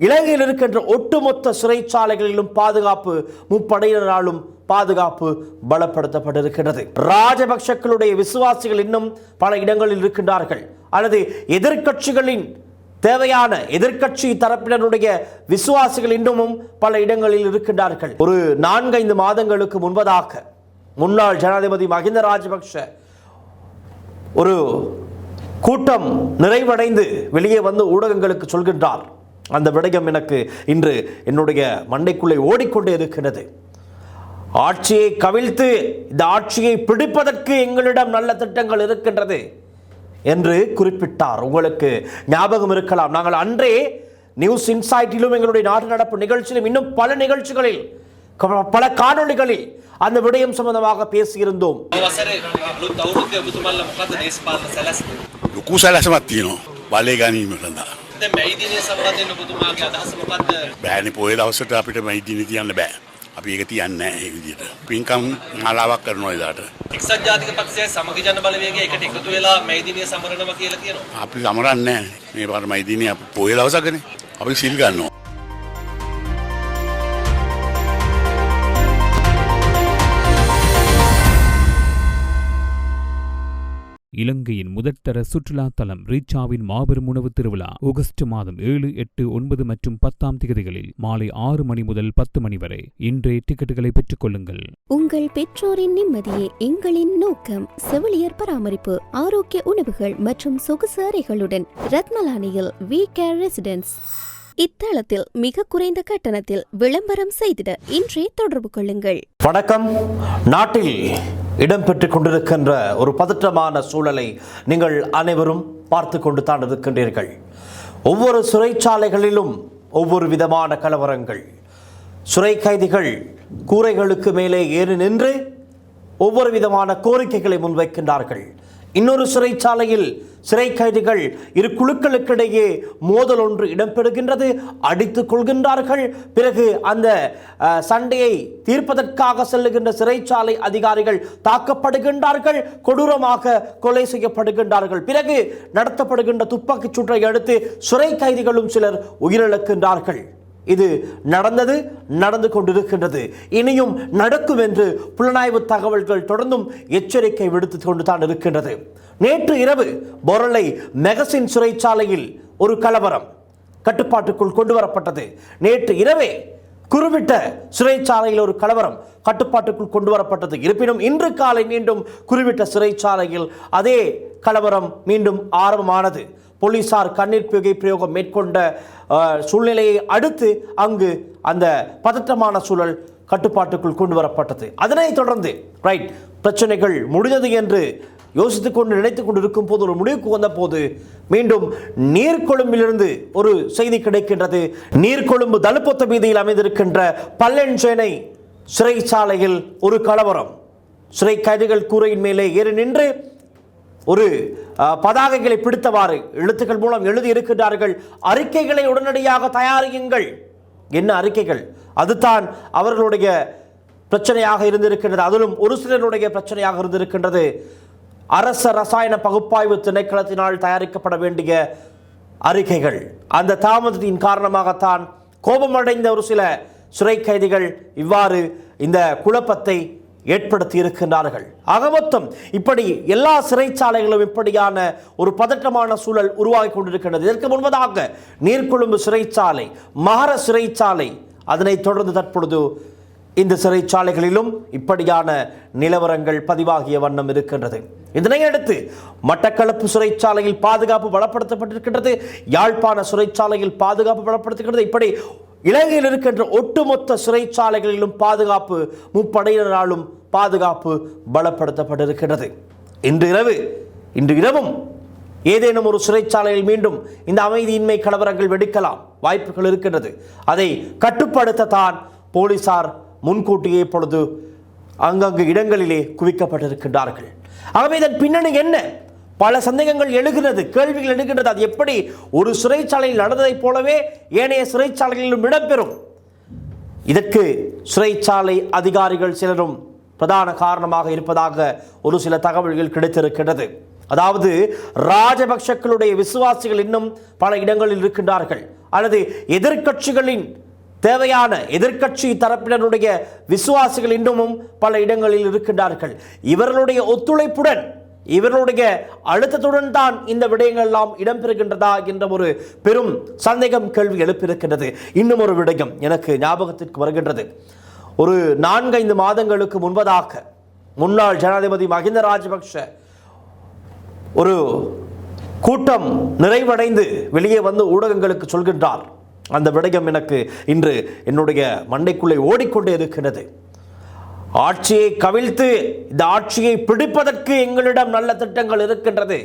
இலங்கையில் இருக்கின்ற ஒட்டுமொத்த சிறைச்சாலைகளிலும் பாதுகாப்பு முப்படையினராலும் பாதுகாப்பு பலப்படுத்தப்பட்டிருக்கிறது. ராஜபக்ஷக்களுடைய விசுவாசிகள் இன்னும் பல இடங்களில் இருக்கின்றார்கள், அல்லது எதிர்க்கட்சிகளின் தேவையான எதிர்க்கட்சி தரப்பினருடைய விசுவாசிகள் இன்னமும் பல இடங்களில் இருக்கின்றார்கள். ஒரு 4-5 மாதங்களுக்கு முன்பதாக முன்னாள் ஜனாதிபதி மஹிந்த ராஜபக்ஷ ஒரு கூட்டம் நிறைவடைந்து வெளியே வந்து ஊடகங்களுக்கு சொல்கின்றார். அந்த விடயம் எனக்கு இன்று என்னுடைய மண்டைக்குள்ளே ஓடிக்கொண்டே இருக்கிறது. ஆட்சியை கவிழ்த்து இந்த ஆட்சியை பிடிப்பதற்கு எங்களிடம் நல்ல திட்டங்கள் இருக்கின்றது என்று குறிப்பிட்டார். உங்களுக்கு ஞாபகம் இருக்கலாம், நாங்கள் அன்றே நியூஸ் இன்சைட்டிலும் எங்களுடைய நாட்டு நடப்பு நிகழ்ச்சியிலும் இன்னும் பல நிகழ்ச்சிகளில் பல காணொளிகளில் அந்த விடயம் சம்பந்தமாக பேசியிருந்தோம். බෑනේ පොයේ දවසට අපිට මෛත්‍රිය තියන්න බෑ. අපි ඒක තියන්නේ නැහැ ඒ විදිහට. පින්කම් මාලාවක් කරනවා එදාට. එක්සත් ජාතික පක්ෂය සමග ජන බලවේගය එකට එකතු වෙලා මෛත්‍රිය සමරනවා කියලා කියනවා. අපි සමරන්නේ නැහැ. මේ පාර මෛත්‍රිය අපි පොයේ දවසකනේ. අපි සිල් ගන්නවා. இலங்கையின் முதற்தர சுற்றுலா தலம் ரீச்சாவின் மாபெரும் உணவு திருவிழா ஆகஸ்ட் மாதம் 7, 8, 9 மற்றும் 10ஆம் தேதிகளில் மாலை 6 மணி முதல் 10 மணி வரை. இன்றே டிக்கெட்டுகளை பெற்றுக் கொள்ளுங்கள். உங்கள் பெற்றோரின் நிம்மதியே எங்களின் நோக்கம். செவிலியர் பராமரிப்பு, ஆரோக்கிய உணவுகள் மற்றும் சொகுசு அறைகளுடன் ரத்மலானியில் வி கேர் ரெசிடென்ஸ். இத்தளத்தில் மிக குறைந்த கட்டணத்தில் விளம்பரம் செய்திட இன்றே தொடர்பு கொள்ளுங்கள். வணக்கம். நாட்டில் இடம்பெற்றுக் கொண்டிருக்கின்ற ஒரு பதற்றமான சூழலை நீங்கள் அனைவரும் பார்த்து கொண்டு தான் இருக்கின்றீர்கள். ஒவ்வொரு சிறைச்சாலைகளிலும் ஒவ்வொரு விதமான கலவரங்கள். சிறை கைதிகள் கூரைகளுக்கு மேலே ஏறி நின்று ஒவ்வொரு விதமான கோரிக்கைகளை முன்வைக்கின்றார்கள். இன்னொரு சிறைச்சாலையில் சிறை கைதிகள் இரு குழுக்களுக்கிடையே மோதல் ஒன்று இடம்பெறுகின்றது, அடித்துக் கொள்கின்றார்கள். பிறகு அந்த சண்டையை தீர்ப்பதற்காக செல்லுகின்ற சிறைச்சாலை அதிகாரிகள் தாக்கப்படுகின்றார்கள், கொடூரமாக கொலை செய்யப்படுகின்றார்கள். பிறகு நடத்தப்படுகின்ற துப்பாக்கிச் சூட்டை அடுத்து சிறை கைதிகளும் சிலர் உயிரிழக்கின்றார்கள். இது நடந்து கொண்டிருக்கின்றது, இனியும் நடக்கும் என்று புலனாய்வு தகவல்கள் தொடர்ந்தும் எச்சரிக்கை விடுத்துக் கொண்டுதான் இருக்கின்றது. நேற்று இரவு பொரளை மெகசின் சிறைச்சாலையில் ஒரு கலவரம் கட்டுப்பாட்டுக்குள் கொண்டு வரப்பட்டது. நேற்று இரவே குருவிட்ட சிறைச்சாலையில் ஒரு கலவரம் கட்டுப்பாட்டுக்குள் கொண்டு வரப்பட்டது. இருப்பினும் இன்று காலை மீண்டும் குருவிட்ட சிறைச்சாலையில் அதே கலவரம் மீண்டும் ஆரம்பமானது. போலீசார் கண்ணீர் புகை பிரயோகம் மேற்கொண்ட சூழ்நிலையை அடுத்து அங்கு அந்த பதற்றமான சூழல் கட்டுப்பாட்டுக்குள் கொண்டு வரப்பட்டது. அதனைத் தொடர்ந்து பிரச்சனைகள் முடிந்தது என்று யோசித்துக் கொண்டு நினைத்துக் கொண்டு இருக்கும் போது ஒரு முடிவுக்கு வந்த போது மீண்டும் நீர்கொழும்பிலிருந்து ஒரு செய்தி கிடைக்கின்றது. நீர்கொழும்பு தலுப்பொத்த வீதியில் அமைந்திருக்கின்ற பல்லென்சேனை சிறைச்சாலையில் ஒரு கலவரம். சிறை கைதிகள் கூரையின் மேலே ஏறி நின்று ஒரு பதாகைகளை பிடித்தவாறு எழுத்துக்கள் மூலம் எழுதி இருக்கின்றார்கள். அறிக்கைகளை உடனடியாக தயாரியுங்கள். என்ன அறிக்கைகள்? அதுதான் அவர்களுடைய பிரச்சனையாக இருந்திருக்கின்றது. அதிலும் ஒரு சிலருடைய பிரச்சனையாக இருந்திருக்கின்றது. அரச ரசாயன பகுப்பாய்வு திணைக்களத்தினால் தயாரிக்கப்பட வேண்டிய அறிக்கைகள். அந்த தாமதத்தின் காரணமாகத்தான் கோபமடைந்த ஒரு சில சிறை கைதிகள் இவ்வாறு இந்த குழப்பத்தை ஏற்படுத்தி இருக்கின்றார்கள். ஆக மொத்தம் இப்படி எல்லா சிறைச்சாலைகளும் இப்படியான ஒரு பதற்றமான சூழல் உருவாகி கொண்டிருக்கின்றது. இதற்கு முன்பதாக நீர்கொழும்பு சிறைச்சாலை, மகர சிறைச்சாலை, அதனைத் தொடர்ந்து தற்பொழுது இந்த சிறைச்சாலைகளிலும் இப்படியான நிலவரங்கள் பதிவாகிய வண்ணம் இருக்கின்றது. இதனையடுத்து மட்டக்களப்பு சிறைச்சாலையில் பாதுகாப்பு பலப்படுத்தப்பட்டிருக்கின்றது. யாழ்ப்பாண சிறைச்சாலையில் பாதுகாப்பு பலப்படுத்துகிறது. இப்படி இலங்கையில் இருக்கின்ற ஒட்டுமொத்த சிறைச்சாலைகளிலும் பாதுகாப்பு முப்படையினராலும் பாதுகாப்பு பலப்படுத்தப்பட்டிருக்கிறது. இன்று இரவும் ஏதேனும் ஒரு சிறைச்சாலையில் மீண்டும் இந்த அமைதியின்மை கலவரங்கள் வெடிக்கலாம், வாய்ப்புகள் இருக்கின்றது. அதை கட்டுப்படுத்தத்தான் போலீசார் முன்கூட்டியே பொழுது அங்கங்கு இடங்களிலே குவிக்கப்பட்டிருக்கின்றார்கள். ஆகவே இதன் பின்னணி என்ன? பல சந்தேகங்கள் எழுகிறது, கேள்விகள் எழுகின்றது. அது எப்படி ஒரு சிறைச்சாலையில் நடந்ததைப் போலவே ஏனைய சிறைச்சாலைகளிலும் இடம்பெறும்? இதற்கு சிறைச்சாலை அதிகாரிகள் சிலரும் பிரதான காரணமாக இருப்பதாக ஒரு சில தகவல்கள் கிடைத்திருக்கின்றது. அதாவது ராஜபக்ஷக்களுடைய விசுவாசிகள் இன்னும் பல இடங்களில் இருக்கின்றார்கள், அல்லது எதிர்க்கட்சிகளின் தேவையான எதிர்க்கட்சி தரப்பினருடைய விசுவாசிகள் இன்னமும் பல இடங்களில் இருக்கின்றார்கள். இவர்களுடைய ஒத்துழைப்புடன் இவர்களுடைய அழுத்தத்துடன் தான் இந்த விடயங்கள் எல்லாம் இடம்பெறுகின்றதா என்ற ஒரு பெரும் சந்தேகம் கேள்வி எழுப்பியிருக்கின்றது. இன்னும் ஒரு விடயம் எனக்கு ஞாபகத்திற்கு வருகின்றது. ஒரு 4-5 மாதங்களுக்கு முன்பதாக முன்னாள் ஜனாதிபதி மஹிந்த ராஜபக்ஷ ஒரு கூட்டம் நிறைவடைந்து வெளியே வந்து ஊடகங்களுக்கு சொல்கின்றார். அந்த விடயம் எனக்கு இன்று என்னுடைய மண்டைக்குள்ளே ஓடிக்கொண்டே இருக்கின்றது. ஆட்சியை கவிழ்த்து இந்த ஆட்சியை பிடிப்பதற்கு எங்களிடம் நல்ல திட்டங்கள் இருக்கின்றது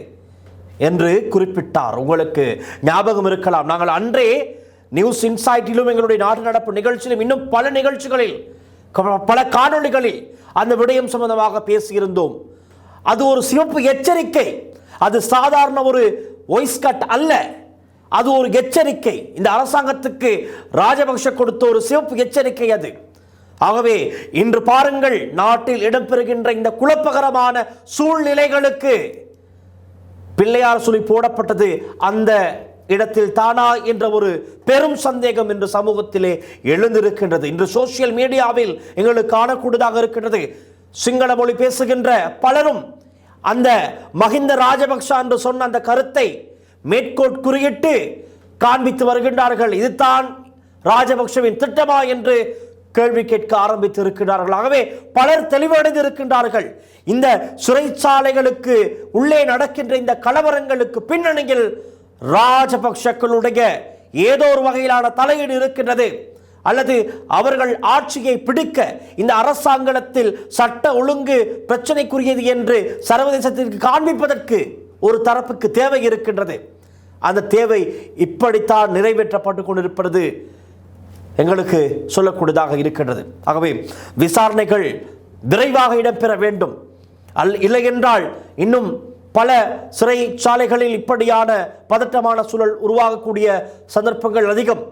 என்று குறிப்பிட்டார். உங்களுக்கு ஞாபகம் இருக்கலாம், நாங்கள் அன்றே நியூஸ் இன்சைட்டிலும் எங்களுடைய நாட்டு நடப்பு நிகழ்ச்சியிலும் இன்னும் பல நிகழ்ச்சிகளில் பல காணொளிகளில் அந்த விடயம் சம்பந்தமாக பேசியிருந்தோம். அது ஒரு சிவப்பு எச்சரிக்கை. அது சாதாரண ஒரு வாய்ஸ் கட் அல்ல, அது ஒரு எச்சரிக்கை. இந்த அரசாங்கத்துக்கு ராஜபக்ஷ கொடுத்த ஒரு சிவப்பு எச்சரிக்கை அது. ஆகவே இன்று பாருங்கள், நாட்டில் இடம்பெறுகின்ற இந்த குழப்பகரமான சூழ்நிலைகளுக்கு பிள்ளையார் சொல்லி போடப்பட்டது அந்த இடத்தில் தானா என்ற ஒரு பெரும் சந்தேகம் இன்று சமூகத்திலே எழுந்திருக்கின்றது. இன்று சோசியல் மீடியாவில் எங்களுக்கு காணக்கூடியதாக இருக்கின்றது. சிங்கள மொழி பேசுகின்ற பலரும் அந்த மஹிந்த ராஜபக்ஷ என்று சொன்ன அந்த கருத்தை மேற்கோட் குறியிட்டு காண்பித்து வருகின்றார்கள். இதுதான் ராஜபக்ஷவின் திட்டமா என்று கேள்வி கேட்க ஆரம்பித்து இருக்கிறார்கள். ஆகவே பலர் தெளிவடைந்து இருக்கின்றார்கள். இந்த சிறைச்சாலைகளுக்கு உள்ளே நடக்கின்ற இந்த கலவரங்களுக்கு பின்னணியில் ராஜபக்ஷக்களுடைய ஏதோ ஒரு வகையிலான தலையீடு இருக்கின்றது, அல்லது அவர்கள் ஆட்சியை பிடிக்க இந்த அரசாங்கத்தில் சட்ட ஒழுங்கு பிரச்சனைக்குரியது என்று சர்வதேசத்திற்கு காண்பிப்பதற்கு ஒரு தரப்புக்கு தேவை இருக்கின்றது. அந்த தேவை இப்படித்தான் நிறைவேற்றப்பட்டு கொண்டிருப்பது எங்களுக்கு சொல்லக்கூடியதாக இருக்கின்றது. ஆகவே விசாரணைகள் விரைவாக இடம்பெற வேண்டும். இல்லை என்றால் இன்னும் பல சிறைச்சாலைகளில் இப்படியான பதட்டமான சூழல் உருவாகக்கூடிய சந்தர்ப்பங்கள் அதிகம்.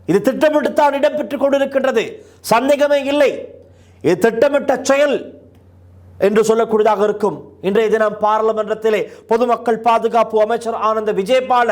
இது திட்டமிட்டுத்தான் இடம்பெற்றுக் கொண்டிருக்கின்றது, சந்தேகமே இல்லை. இது திட்டமிட்ட செயல் என்று சொல்லக்கூடியதாக இருக்கும். இன்றைய தினம் பாராளுமன்றத்திலே பொதுமக்கள் பாதுகாப்பு அமைச்சர் ஆனந்த விஜயபால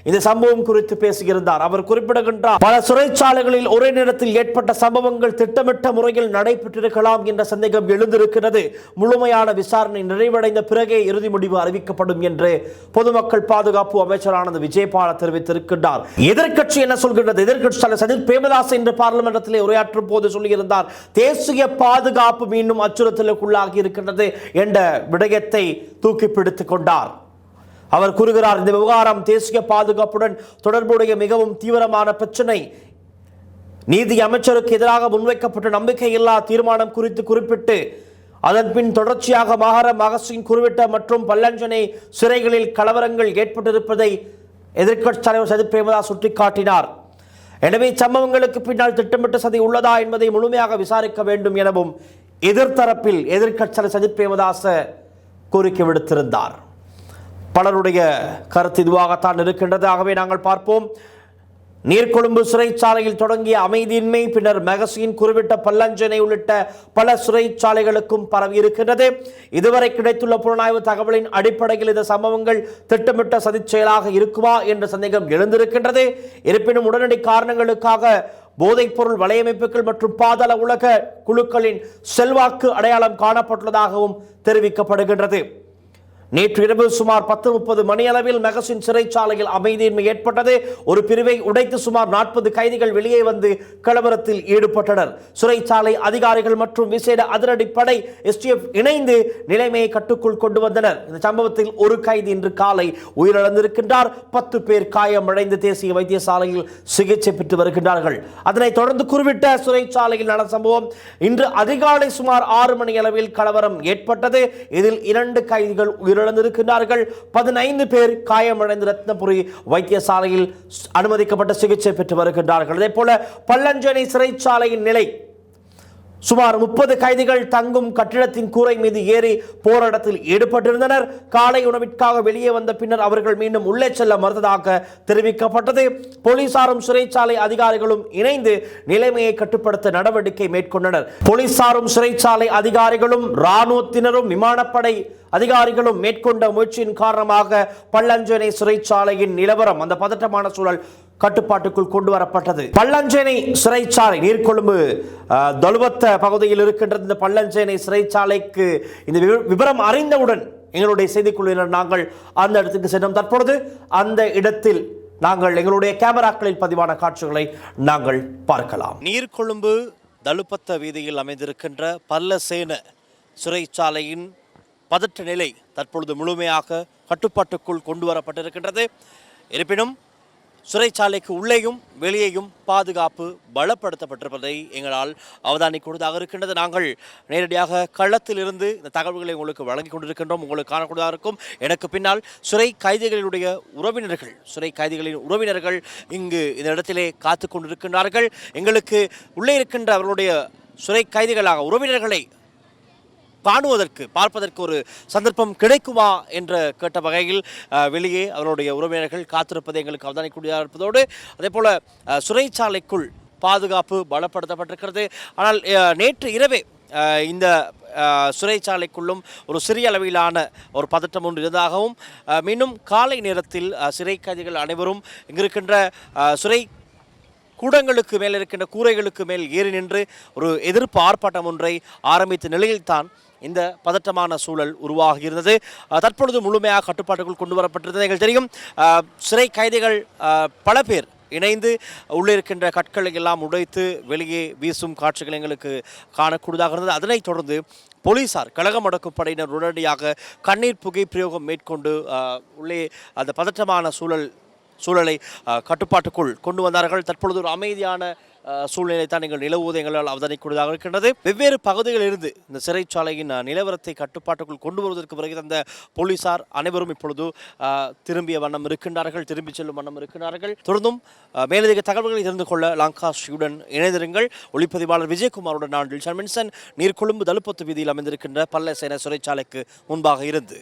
இந்த சம்பவம் குறித்து பேசியிருந்தார். அவர் குறிப்பிடுகின்றார், பல சிறைச்சாலைகளில் ஒரே நேரத்தில் ஏற்பட்ட சம்பவங்கள் திட்டமிட்ட முறையில் நடைபெற்றிருக்கலாம் என்ற சந்தேகம் எழுந்திருக்கிறது. முழுமையான விசாரணை நிறைவடைந்த பிறகே இறுதி முடிவு அறிவிக்கப்படும் என்று பொதுமக்கள் பாதுகாப்பு அமைச்சர் ஆனந்த விஜயபால தெரிவித்திருக்கின்றார். எதிர்க்கட்சி என்ன சொல்கின்றது? எதிர்க்கட்சி தலைவர் சஜித் பிரேமதாஸ் இன்று பாராளுமன்றத்திலே உரையாற்றும் போது சொல்லியிருந்தார், தேசிய பாதுகாப்பு மீண்டும் அச்சுறுத்தலுக்குள்ளாகி இருக்கின்றது என்ற விடயத்தை தூக்கி பிடித்துக் கொண்டார். அவர் கூறுகிறார், இந்த விவகாரம் தேசிய பாதுகாப்புடன் தொடர்புடைய மிகவும் தீவிரமான பிரச்சனை. நீதி அமைச்சருக்கு எதிராக முன்வைக்கப்பட்ட நம்பிக்கையில்லா தீர்மானம் குறித்து குறிப்பிட்டு அதன் பின் தொடர்ச்சியாக மகசின் குருவிட்ட மற்றும் பல்லஞ்சனை சிறைகளில் கலவரங்கள் ஏற்பட்டிருப்பதை எதிர்க்கட்சி தலைவர் சஜித் பிரேமதாஸ் சுட்டிக்காட்டினார். எனவே சம்பவங்களுக்கு பின்னால் திட்டமிட்ட சதி உள்ளதா என்பதை முழுமையாக விசாரிக்க வேண்டும் எனவும் எதிர்த்தரப்பில் எதிர்க்கட்சி தலைவர் சஜித் பிரேமதாஸ் கோரிக்கை விடுத்திருந்தார். பலருடைய கருத்து இதுவாகத்தான் இருக்கின்றது. ஆகவே நாங்கள் பார்ப்போம். நீர்கொழும்பு சிறைச்சாலையில் தொடங்கிய அமைதியின்மை பின்னர் மகசின் குறிப்பிட்ட பல்லஞ்சனை உள்ளிட்ட பல சிறைச்சாலைகளுக்கும் பரவி இருக்கின்றது. இதுவரை கிடைத்துள்ள புலனாய்வு தகவலின் அடிப்படையில் இந்த சம்பவங்கள் திட்டமிட்ட சதிச் செயலாக இருக்குமா என்ற சந்தேகம் எழுந்திருக்கின்றது. இருப்பினும் உடனடி காரணங்களுக்காக போதைப்பொருள் வலையமைப்புகள் மற்றும் பாதாள உலக குழுக்களின் செல்வாக்கு அடையாளம் காணப்பட்டுள்ளதாகவும் தெரிவிக்கப்படுகின்றது. நேற்று இரவு சுமார் 10:30 மணியளவில் மகசின் சிறைச்சாலையில் அமைதியின்மை ஏற்பட்டது. ஒரு பிரிவை உடைத்து சுமார் 40 கைதிகள் வெளியே வந்து கலவரத்தில் ஈடுபட்டனர். சிறைச்சாலை அதிகாரிகள் மற்றும் விசேட அதிரடிப்படை STF இணைந்து நிலைமையை கட்டுக்குள் கொண்டு வந்தனர். இந்த சம்பவத்தில் ஒரு கைதி இன்று காலை உயிரிழந்திருக்கின்றார். 10 பேர் காயமடைந்து தேசிய வைத்தியசாலையில் சிகிச்சை பெற்று வருகின்றார்கள். அதனைத் தொடர்ந்து குறிப்பிட்ட சிறைச்சாலையில் நடந்த சம்பவம் இன்று அதிகாலை சுமார் 6 மணி அளவில் கலவரம் ஏற்பட்டது. இதில் 2 கைதிகள் உயிரிழந்திருக்கிறார்கள். 15 பேர் காயமடைந்து ரத்னபுரி வைத்தியசாலையில் அனுமதிக்கப்பட்ட சிகிச்சை பெற்று வருகின்றார்கள். அதே போல பல்லஞ்சனை சிறைச்சாலையின் நிலை, சுமார் 30 கைதிகள் தங்கும் கட்டிடத்தின் கூரை மீது ஏறி போராட்டத்தில் ஈடுபட்டிருந்தனர். காலை உணவிற்காக வெளியே வந்த பின்னர் அவர்கள் மீண்டும் உள்ளே செல்ல மறுத்ததாக தெரிவிக்கப்பட்டது. போலீசாரும் சிறைச்சாலை அதிகாரிகளும் இணைந்து நிலைமையை கட்டுப்படுத்த நடவடிக்கை மேற்கொண்டனர். போலீசாரும் சிறைச்சாலை அதிகாரிகளும் இராணுவத்தினரும் விமானப்படை அதிகாரிகளும் மேற்கொண்ட முயற்சியின் காரணமாக பல்லஞ்சனை சிறைச்சாலையின் நிலவரம் அந்த பதட்டமான சூழல் கட்டுப்பாட்டுக்குள் கொண்டு வரப்பட்டது. பள்ளஞ்சேனை சிறைச்சாலை நீர்கொழும்பு தொலுவத்த பகுதியில் இருக்கின்ற இந்த பள்ளஞ்சேனை சிறைச்சாலைக்கு இந்த விவரம் அறிந்தவுடன் எங்களுடைய செய்திக்குழுவினர் நாங்கள் அந்த இடத்துக்கு சென்றோம். தற்பொழுது அந்த இடத்தில் நாங்கள் எங்களுடைய கேமராக்களில் பதிவான காட்சிகளை நாங்கள் பார்க்கலாம். நீர்கொழும்பு தலுப்பத்த வீதியில் அமைந்திருக்கின்ற பல்லசேன சிறைச்சாலையின் பதற்ற நிலை தற்பொழுது முழுமையாக கட்டுப்பாட்டுக்குள் கொண்டு வரப்பட்டிருக்கின்றது. இருப்பினும் சிறைச்சாலைக்கு உள்ளேயும் வெளியேயும் பாதுகாப்பு பலப்படுத்தப்பட்டிருப்பதை எங்களால் அவதானிக்கூடியதாக இருக்கின்றது. நாங்கள் நேரடியாக களத்தில் இருந்து இந்த தகவல்களை உங்களுக்கு வழங்கிக் கொண்டிருக்கின்றோம். உங்களுக்கு காணக்கூடியதாக இருக்கும். எனக்கு பின்னால் சிறை கைதிகளின் உறவினர்கள் இங்கு இந்த இடத்திலே காத்து கொண்டிருக்கின்றார்கள். எங்களுக்கு உள்ளே இருக்கின்ற அவர்களுடைய சிறை கைதிகளாக உறவினர்களை பார்ப்பதற்கு ஒரு சந்தர்ப்பம் கிடைக்குமா என்று கேட்ட வகையில் வெளியே அவருடைய உறவினர்கள் காத்திருப்பதை எங்களுக்கு அவதானிக்கூடியதாக இருப்பதோடு அதே போல சிறைச்சாலைக்குள் பாதுகாப்பு பலப்படுத்தப்பட்டிருக்கிறது. ஆனால் நேற்று இரவே இந்த சிறைச்சாலைக்குள்ளும் ஒரு சிறிய அளவிலான ஒரு பதட்டம் ஒன்று இருந்ததாகவும் மீண்டும் காலை நேரத்தில் சிறை கைதிகள் அனைவரும் இங்கிருக்கின்ற சிறை கூடங்களுக்கு மேல் இருக்கின்ற கூரைகளுக்கு மேல் ஏறி நின்று ஒரு எதிர்ப்பு ஆர்ப்பாட்டம் ஒன்றை ஆரம்பித்த நிலையில்தான் இந்த பதட்டமான சூழல் உருவாகியிருந்தது. தற்பொழுது முழுமையாக கட்டுப்பாட்டுக்குள் கொண்டு வரப்பட்டிருந்தது. எங்களுக்கு தெரியும் சிறை கைதிகள் பல பேர் இணைந்து உள்ளே இருக்கின்ற கற்களை எல்லாம் உடைத்து வெளியே வீசும் காட்சிகள் எங்களுக்கு காணக்கூடியதாக இருந்தது. அதனைத் தொடர்ந்து போலீசார் கழகம் அடக்கும் படையினர் உடனடியாக கண்ணீர் புகை பிரயோகம் மேற்கொண்டு உள்ளே அந்த பதற்றமான சூழலை கட்டுப்பாட்டுக்குள் கொண்டு வந்தார்கள். தற்பொழுது ஒரு அமைதியான சூழ்நிலை தான் நீங்கள் நிலவுவதை எங்களால் அவதானிக்கூடியதாக இருக்கின்றது. வெவ்வேறு பகுதிகளில் இருந்து இந்த சிறைச்சாலையின் நிலவரத்தை கட்டுப்பாட்டுக்குள் கொண்டு வருவதற்கு பிறகு அந்த போலீசார் அனைவரும் இப்பொழுது திரும்பி செல்லும் வண்ணம் இருக்கின்றார்கள். தொடர்ந்தும் மேலதிக தகவல்களை தெரிந்து கொள்ள லாங்காஸ்டியுடன் இணைந்திருங்கள். ஒளிப்பதிவாளர் விஜயகுமாருடன் நான் டில்ஷன் நீர்கொழும்பு தலுப்பத்து வீதியில் அமைந்திருக்கின்ற பல்லசேன சிறைச்சாலைக்கு முன்பாக இருந்து.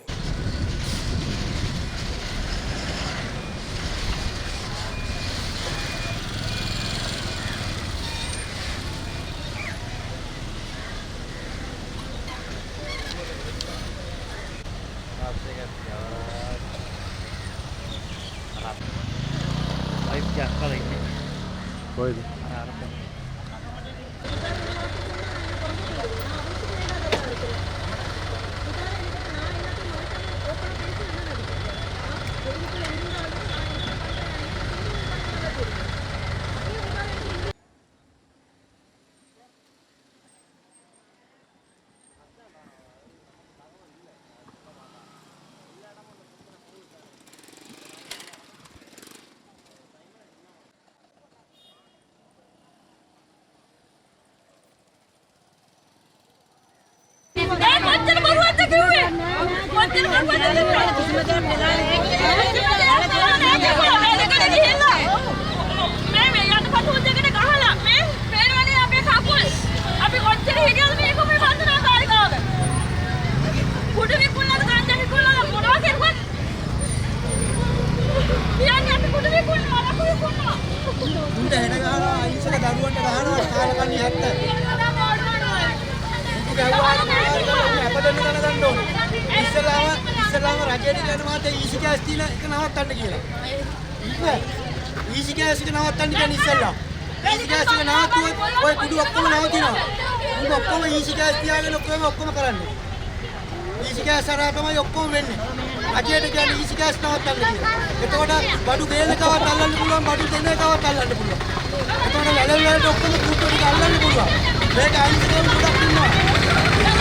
ඉස්සලාම රජයට යන මාතේ ඊසි ගෑස් තියලා එක නවත්තන්න කියලා. ඊසි ගෑස් එක නවත්තන්න කියන්නේ ඉස්සලා. ඊසි ගෑස් එක නවත්තුවොත් ඔය කුඩු ඔක්කොම නවතිනවා. උඹ ඔක්කොම ඊසි ගෑස් තියාගෙන ඔක්කොම කරන්නේ. ඊසි ගෑස් හරහා තමයි ඔක්කොම වෙන්නේ. රජයට කියන්නේ ඊසි ගෑස් නවත්තන්න කියලා. එතකොට බඩු බේලකවත් අල්ලන්න පුළුවන්, බඩු දෙන්නකවත් අල්ලන්න පුළුවන්. එතකොට වැලල් වලට ඔක්කොම කුඩු ටික අල්ලන්න පුළුවන්. මේක අයින්සකෝල ගොඩක් ඉන්නවා.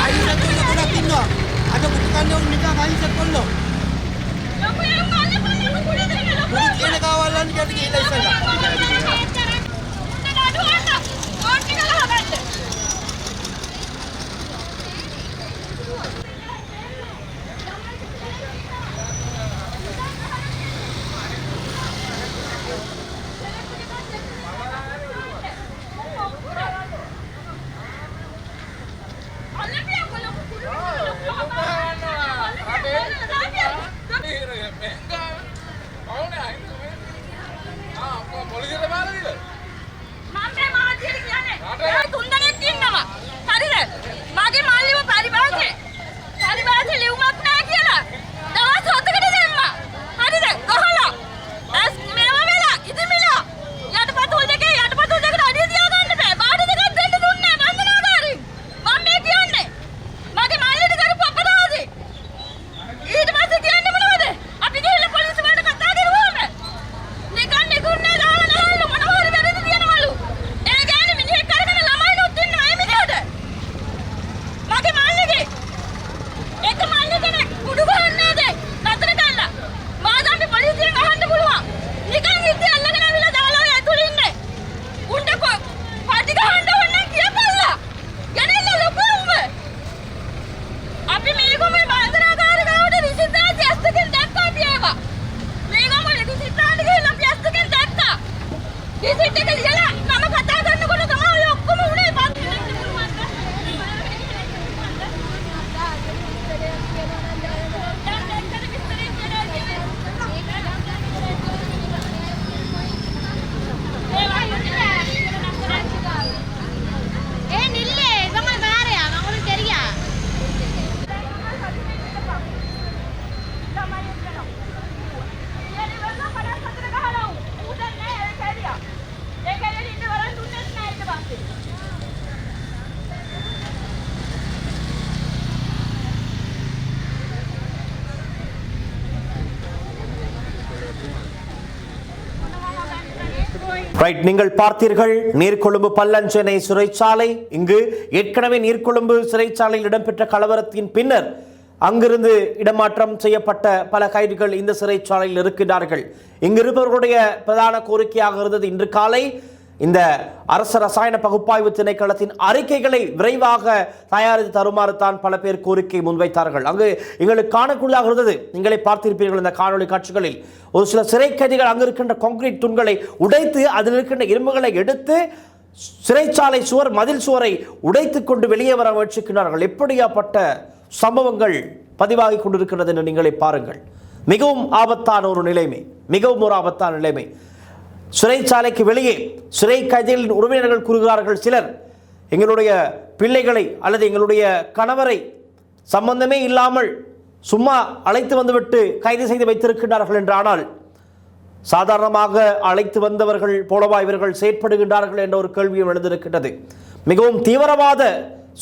අයින්සකෝල ගොඩක් ඉන්නවා. අද කුඩු කන්නේ උන් නිකන් අයින්සකෝල. කියන කාවල්ලන් කියට ගිහිල්ලා ඉස්සලා. Polisi ரைட், நீங்கள் பார்த்தீர்கள் நீர்கொழும்பு பல்லஞ்சேனை சிறைச்சாலை. இங்கு ஏற்கனவே நீர்கொழும்பு சிறைச்சாலையில் இடம்பெற்ற கலவரத்தின் பின்னர் அங்கிருந்து இடமாற்றம் செய்யப்பட்ட பல கைதிகள் இந்த சிறைச்சாலையில் இருக்கின்றார்கள். இங்கு இருப்பவர்களுடைய பிரதான கோரிக்கையாக இருந்தது இன்று காலை இந்த அரச ரசாயன பகுப்பாய்வு திணைக்களத்தின் அறிக்கைகளை விரைவாக தயாரித்து தருமாறு தான் பல பேர் கோரிக்கை முன்வைத்தார்கள். அங்கு எங்களுக்கு காணக்கூடியதாக இருந்தது, நீங்களே பார்த்திருப்பீர்கள் இந்த காணொலி காட்சிகளில், ஒரு சில சிறை கைதிகள் அங்கு இருக்கின்ற கான்கிரீட் தூண்களை உடைத்து அதில் இருக்கின்ற இரும்புகளை எடுத்து சிறைச்சாலை சுவர் மதில் சுவரை உடைத்துக் கொண்டு வெளியே வர முயற்சிக்கிறார்கள். எப்படியாப்பட்ட சம்பவங்கள் பதிவாகி கொண்டிருக்கிறது என்று நீங்களே பாருங்கள். மிகவும் ஆபத்தான ஒரு நிலைமை, மிகவும் ஒரு ஆபத்தான நிலைமை. சிறைச்சாலைக்கு வெளியே சிறை கைதிகளின் உறவினர்கள் கூறுகிறார்கள், சிலர் எங்களுடைய பிள்ளைகளை அல்லது எங்களுடைய கணவரை சம்பந்தமே இல்லாமல் சும்மா அழைத்து வந்துவிட்டு கைது செய்து வைத்திருக்கின்றார்கள் என்றானால் சாதாரணமாக அழைத்து வந்தவர்கள் போலவா இவர்கள் செயற்படுகின்றார்கள் என்ற ஒரு கேள்வியும் எழுந்திருக்கின்றது. மிகவும் தீவிரவாத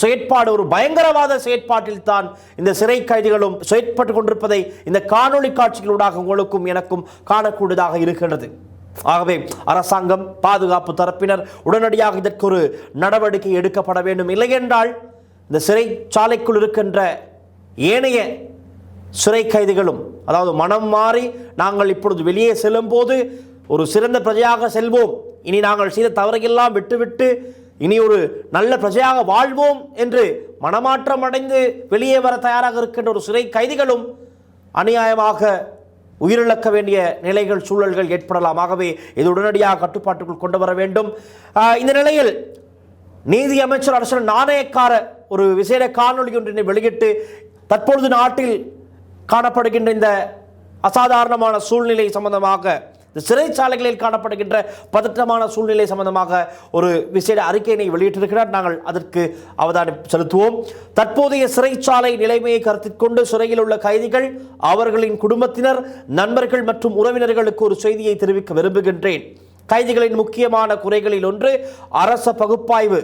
செயற்பாடு, ஒரு பயங்கரவாத செயற்பாட்டில் தான் இந்த சிறை கைதிகளும் செயற்பட்டு கொண்டிருப்பதை இந்த காணொளி காட்சிகளூடாக உங்களுக்கும் எனக்கும் காணக்கூடியதாக இருக்கின்றது. ஆகவே அரசாங்கம், பாதுகாப்பு தரப்பினர் உடனடியாக இதற்கு ஒரு நடவடிக்கை எடுக்கப்பட வேண்டும். இல்லையென்றால் இந்த சிறைச்சாலைக்குள் இருக்கின்ற ஏனைய சிறை கைதிகளும், அதாவது மனம் மாறி நாங்கள் இப்பொழுது வெளியே செல்லும் போது ஒரு சிறந்த பிரஜையாக செல்வோம், இனி நாங்கள் செய்த தவறையெல்லாம் விட்டுவிட்டு இனி ஒரு நல்ல பிரஜையாக வாழ்வோம் என்று மனமாற்றம் அடைந்து வெளியே வர தயாராக இருக்கின்ற ஒரு சிறை கைதிகளும் அநியாயமாக உயிரிழக்க வேண்டிய நிலைகள், சூழல்கள் ஏற்படலாம். ஆகவே இது உடனடியாக கட்டுப்பாட்டுக்குள் கொண்டு வர வேண்டும். இந்த நிலையில் நீதி அமைச்சர் அரசன் நாணயக்கார ஒரு விசேட காணொலி ஒன்றினை வெளியிட்டு தற்பொழுது நாட்டில் காணப்படுகின்ற இந்த அசாதாரணமான சூழ்நிலை சம்பந்தமாக, இந்த சிறைச்சாலைகளில் காணப்படுகின்ற பதற்றமான சூழ்நிலை சம்பந்தமாக ஒரு விசேட அறிக்கையினை வெளியிட்டிருக்கிறார். நாங்கள் அதற்கு அவதானம் செலுத்துவோம். தற்போதைய சிறைச்சாலை நிலைமையை கருத்தில் கொண்டு சிறையில் உள்ள கைதிகள், அவர்களின் குடும்பத்தினர், நண்பர்கள் மற்றும் உறவினர்களுக்கு ஒரு செய்தியை தெரிவிக்க விரும்புகின்றேன். கைதிகளின் முக்கியமான குறைகளில் ஒன்று அரச பகுப்பாய்வு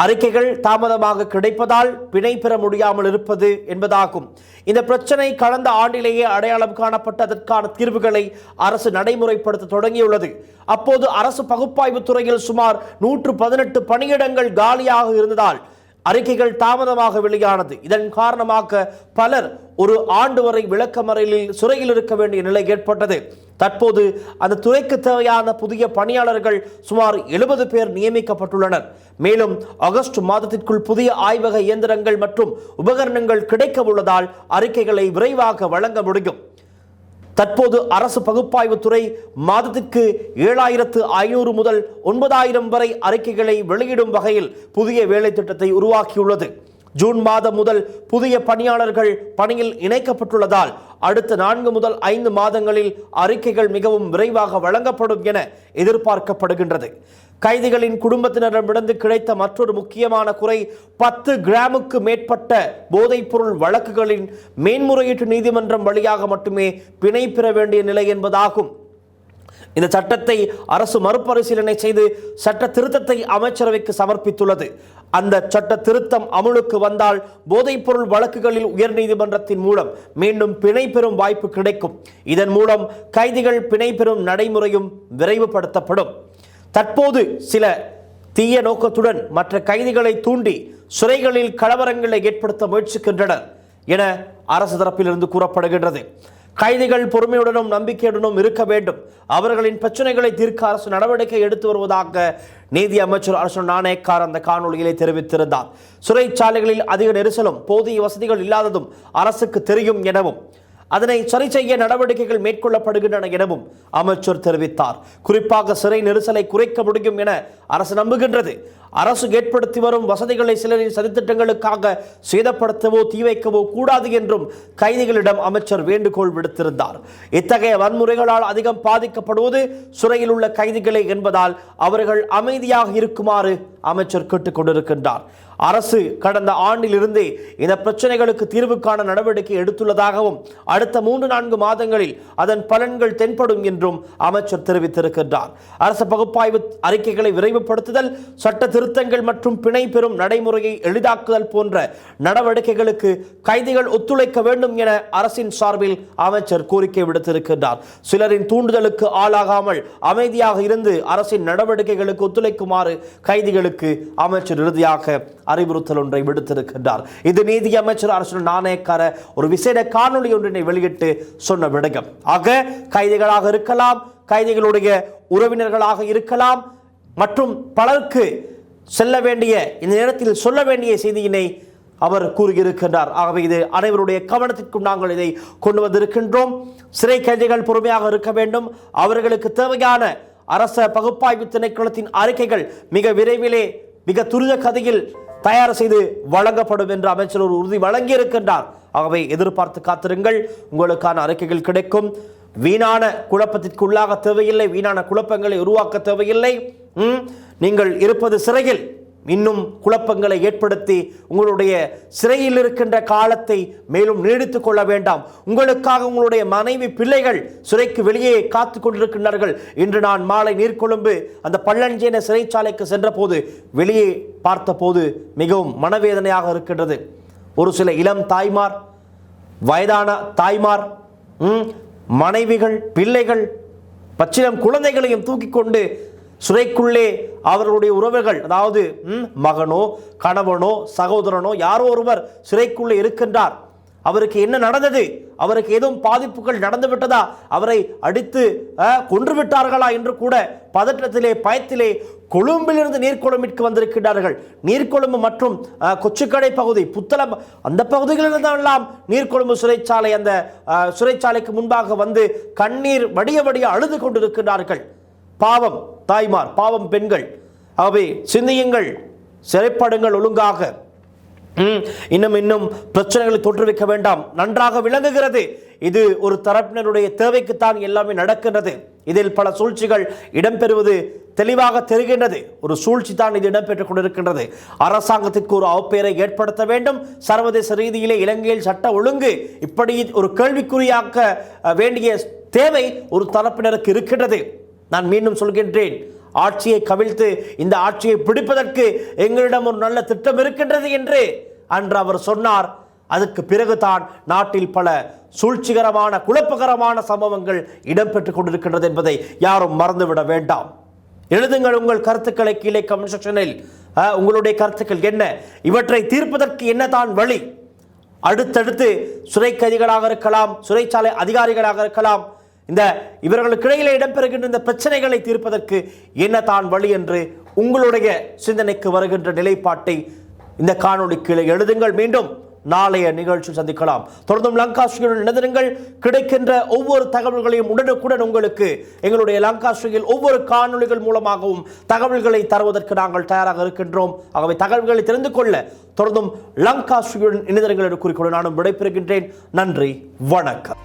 அறிக்கைகள் தாமதமாக கிடைப்பதால் பிணை பெற முடியாமல் இருப்பது என்பதாகும். இந்த பிரச்சனை கடந்த ஆண்டிலேயே அடையாளம் காணப்பட்டு அதற்கான தீர்வுகளை அரசு நடைமுறைப்படுத்த தொடங்கியுள்ளது. அப்போது அரசு பகுப்பாய்வு துறையில் சுமார் 118 பணியிடங்கள் காலியாக இருந்ததால் அறிக்கைகள் தாமதமாக வெளியானது. இதன் காரணமாக பலர் ஒரு ஆண்டு வரை விளக்கமறையில் சிறையில் இருக்க வேண்டிய நிலை ஏற்பட்டது. தற்போது அந்த துறைக்கு தேவையான புதிய பணியாளர்கள் சுமார் 70 பேர் நியமிக்கப்பட்டுள்ளனர். மேலும் ஆகஸ்ட் மாதத்திற்குள் புதிய ஆய்வக இயந்திரங்கள் மற்றும் உபகரணங்கள் கிடைக்க உள்ளதால் அறிக்கைகளை விரைவாக வழங்க முடியும். தற்போது அரசு பகுப்பாய்வு துறை மாதத்திற்கு 7500 முதல் 9000 வரை அறிக்கைகளை வெளியிடும் வகையில் புதிய வேலை திட்டத்தை உருவாக்கியுள்ளது. ஜூன் மாதம் முதல் புதிய பணியாளர்கள் பணியில் இணைக்கப்பட்டுள்ளதால் அடுத்த 4 முதல் 5 மாதங்களில் அறிக்கைகள் மிகவும் விரைவாக வழங்கப்படும் என எதிர்பார்க்கப்படுகின்றது. கைதிகளின் குடும்பத்தினரிடமிருந்து கிடைத்த மற்றொரு முக்கியமான குறை 10 கிராமுக்கு மேற்பட்ட போதைப்பொருள் வழக்குகளின் மேன்முறையீட்டு நீதிமன்றம் வழியாக மட்டுமே பிணை பெற வேண்டிய நிலை என்பதாகும். இந்த சட்டத்தை அரசு மறுபரிசீலனை செய்து சட்ட திருத்தத்தை அமைச்சரவைக்கு சமர்ப்பித்துள்ளது. அந்த சட்ட திருத்தம் அமுலுக்கு வந்தால் போதைப்பொருள் வழக்குகளில் உயர்நீதிமன்றத்தின் மூலம் மீண்டும் பிணை பெறும் வாய்ப்பு கிடைக்கும். இதன் மூலம் கைதிகள் பிணை பெறும் நடைமுறையும் விரைவுபடுத்தப்படும். தற்போது சில தீய நோக்கத்துடன் மற்ற கைதிகளை தூண்டி சிறைகளில் கலவரங்களை ஏற்படுத்த முயற்சிக்கின்றனர் என அரசு தரப்பிலிருந்து கூறப்படுகின்றது. கைதிகள் பொறுமையுடனும் நம்பிக்கையுடனும் இருக்க வேண்டும். அவர்களின் பிரச்சனைகளை தீர்க்க அரசு நடவடிக்கை எடுத்து வருவதாக நீதி அமைச்சர் அரசன் நாணயக்கார் அந்த காணொலியிலே தெரிவித்திருந்தார். சிறைச்சாலைகளில் அதிக நெரிசலும் போதிய வசதிகள் இல்லாததும் அரசுக்கு தெரியும் எனவும் அதனை சரி செய்ய நடவடிக்கைகள் மேற்கொள்ளப்படுகின்றன எனவும் அமைச்சர் தெரிவித்தார். குறிப்பாக சிறை நெரிசலை குறைக்க முடியும் என அரசு நம்புகின்றது. அரசு ஏற்படுத்தி வரும் வசதிகளை சிலரின் சதித்திட்டங்களுக்காக சேதப்படுத்தவோ தீ வைக்கவோ கூடாது என்றும் கைதிகளிடம் அமைச்சர் வேண்டுகோள் விடுத்திருந்தார். இத்தகைய வன்முறைகளால் அதிகம் பாதிக்கப்படுவது சிறையில் உள்ள கைதிகளே என்பதால் அவர்கள் அமைதியாக இருக்குமாறு அமைச்சர் கேட்டுக் கொண்டிருக்கின்றார். அரசு கடந்த ஆண்டிலிருந்தே இந்த பிரச்சனைகளுக்கு தீர்வு காண நடவடிக்கை எடுத்துள்ளதாகவும் அடுத்த 3-4 மாதங்களில் அதன் பலன்கள் தென்படும் என்றும் அமைச்சர் தெரிவித்திருக்கின்றார். அரசு பகுப்பாய்வு அறிக்கைகளை விரைவுபடுத்துதல், சட்ட திருத்தங்கள் மற்றும் பிணை பெறும் நடைமுறையை எளிதாக்குதல் போன்ற நடவடிக்கைகளுக்கு கைதிகள் ஒத்துழைக்க வேண்டும் என அரசின் சார்பில் அமைச்சர் கோரிக்கை விடுத்திருக்கின்றார். சிலரின் தூண்டுதலுக்கு ஆளாகாமல் அமைதியாக இருந்து அரசின் நடவடிக்கைகளுக்கு ஒத்துழைக்குமாறு கைதிகளுக்கு அமைச்சர் இறுதியாக அறிவுறுத்தல் ஒன்றை விடுத்திருக்கின்றார். இது நீதி அமைச்சர் அரசு நாணயக்கார ஒரு விசேட காணொலி ஒன்றினை வெளியிட்டு சொன்ன விடயம். ஆக கைதிகளாக இருக்கலாம், கைதிகளுடைய உறவினர்களாக இருக்கலாம் மற்றும் பலருக்கு செல்ல வேண்டிய இந்த நேரத்தில் சொல்ல வேண்டிய செய்தியினை அவர் கூறியிருக்கின்றார். ஆகவே இது அனைவருடைய கவனத்திற்கும் நாங்கள் இதை கொண்டு வந்திருக்கின்றோம். சிறை கைதிகள் பொறுமையாக இருக்க வேண்டும். அவர்களுக்கு தேவையான அரச பகுப்பாய்வு திணைக்களத்தின் அறிக்கைகள் மிக விரைவிலே மிக துரித கதையில் தயார் செய்து வழங்கப்படும் என்று அமைச்சர் ஒரு உறுதி வழங்கியிருக்கின்றார். ஆகவே எதிர்பார்த்து காத்திருங்கள், உங்களுக்கான அறிக்கைகள் கிடைக்கும். வீணான குழப்பத்திற்கு உள்ளாக தேவையில்லை, வீணான குழப்பங்களை உருவாக்க தேவையில்லை. நீங்கள் இருப்பது சிறையில், இன்னும் குழப்பங்களை ஏற்படுத்தி உங்களுடைய சிறையில் இருக்கின்ற காலத்தை மேலும் நீடித்துக் கொள்ள வேண்டாம். உங்களுக்காக உங்களுடைய மனைவி பிள்ளைகள் சிறைக்கு வெளியே காத்து கொண்டிருக்கின்றார்கள். இன்று நான் மாலை நீர்கொழும்பு அந்த பள்ளஞ்சேன சிறைச்சாலைக்கு சென்ற போது வெளியே பார்த்த போது மிகவும் மனவேதனையாக இருக்கின்றது. ஒரு சில இளம் தாய்மார், வயதான தாய்மார், மனைவிகள், பிள்ளைகள், பச்சிளம் குழந்தைகளையும் தூக்கி கொண்டு சிறைக்குள்ளே அவர்களுடைய உறவுகள், அதாவது மகனோ கணவனோ சகோதரனோ யாரோ ஒருவர் சிறைக்குள்ளே இருக்கின்றார். அவருக்கு என்ன நடந்தது, அவருக்கு ஏதும் பாதிப்புகள் நடந்து விட்டதா, அவரை அடித்து கொன்று விட்டார்களா என்று கூட பதற்றத்திலே பயத்திலே கொழும்பிலிருந்து நீர்கொழும்பிற்கு வந்திருக்கிறார்கள். நீர்கொழும்பு மற்றும் கொச்சுக்கடை பகுதி, புத்தளம், அந்த பகுதிகளில்தான் நீர்கொழும்பு சிறைச்சாலை, அந்த சிறைச்சாலைக்கு முன்பாக வந்து கண்ணீர் வடிய வடிய அழுது கொண்டிருக்கிறார்கள். பாவம் தாய்மார், பாவம் பெண்கள். ஆகவே சிந்தியுங்கள், சிறைப்படுங்கள் ஒழுங்காக. இன்னும் பிரச்சனைகளை தோற்றுவிக்க வேண்டாம். நன்றாக விளங்குகிறது இது ஒரு தரப்பினருடைய தேவைக்குத்தான் எல்லாமே நடக்கின்றது. இதில் பல சூழ்ச்சிகள் இடம்பெறுவது தெளிவாக தெரிகின்றது. ஒரு சூழ்ச்சி தான் இது இடம்பெற்றுக் கொண்டிருக்கின்றது. அரசாங்கத்திற்கு ஒரு அவப்பெயரை ஏற்படுத்த வேண்டும். சர்வதேச ரீதியிலே இலங்கையில் சட்ட ஒழுங்கு இப்படி ஒரு கேள்விக்குறியாக்க வேண்டிய தேவை ஒரு தரப்பினருக்கு இருக்கின்றது. நான் மீண்டும் சொல்கின்றேன், ஆட்சியை கவிழ்த்து இந்த ஆட்சியை பிடிப்பதற்கு எங்களிடம் ஒரு நல்ல திட்டம் இருக்கின்றது என்று அன்று அவர் சொன்னார். அதற்கு பிறகுதான் நாட்டில் பல சூழ்ச்சிகரமான குழப்பகரமான சம்பவங்கள் இடம்பெற்றுக் கொண்டிருக்கின்றது என்பதை யாரும் மறந்துவிட வேண்டாம். எழுதுங்கள் உங்கள் கருத்துக்களை கீழே கமெண்ட் செக்ஷனில். உங்களுடைய கருத்துக்கள் என்ன, இவற்றை தீர்ப்பதற்கு என்னதான் வழி? அடுத்தடுத்து சிறை கைதிகளாக இருக்கலாம், சிறைச்சாலை அதிகாரிகளாக இருக்கலாம், இந்த இவர்களுக்கு இடையிலே இடம்பெறுகின்ற இந்த பிரச்சனைகளை தீர்ப்பதற்கு என்னதான் வழி என்று உங்களுடைய சிந்தனைக்கு வருகின்ற நிலைப்பாட்டை இந்த காணொளிக்கு எழுதுங்கள். மீண்டும் நாளைய நிகழ்ச்சி சந்திக்கலாம். தொடர்ந்தும் லங்காஸ்ரீயுடன் இணைந்திருங்கள். கிடைக்கின்ற ஒவ்வொரு தகவல்களையும் உடனுக்குடன் உங்களுக்கு எங்களுடைய லங்காஸ்ரீயில் ஒவ்வொரு காணொளிகள் மூலமாகவும் தகவல்களை தருவதற்கு நாங்கள் தயாராக இருக்கின்றோம். ஆகவே தகவல்களை தெரிந்து கொள்ள தொடர்ந்தும் லங்காஸ்ரீயுடன் இணைந்திருங்கள் என்று கூறிக்கொண்டு நானும் விடைபெறுகின்றேன். நன்றி, வணக்கம்.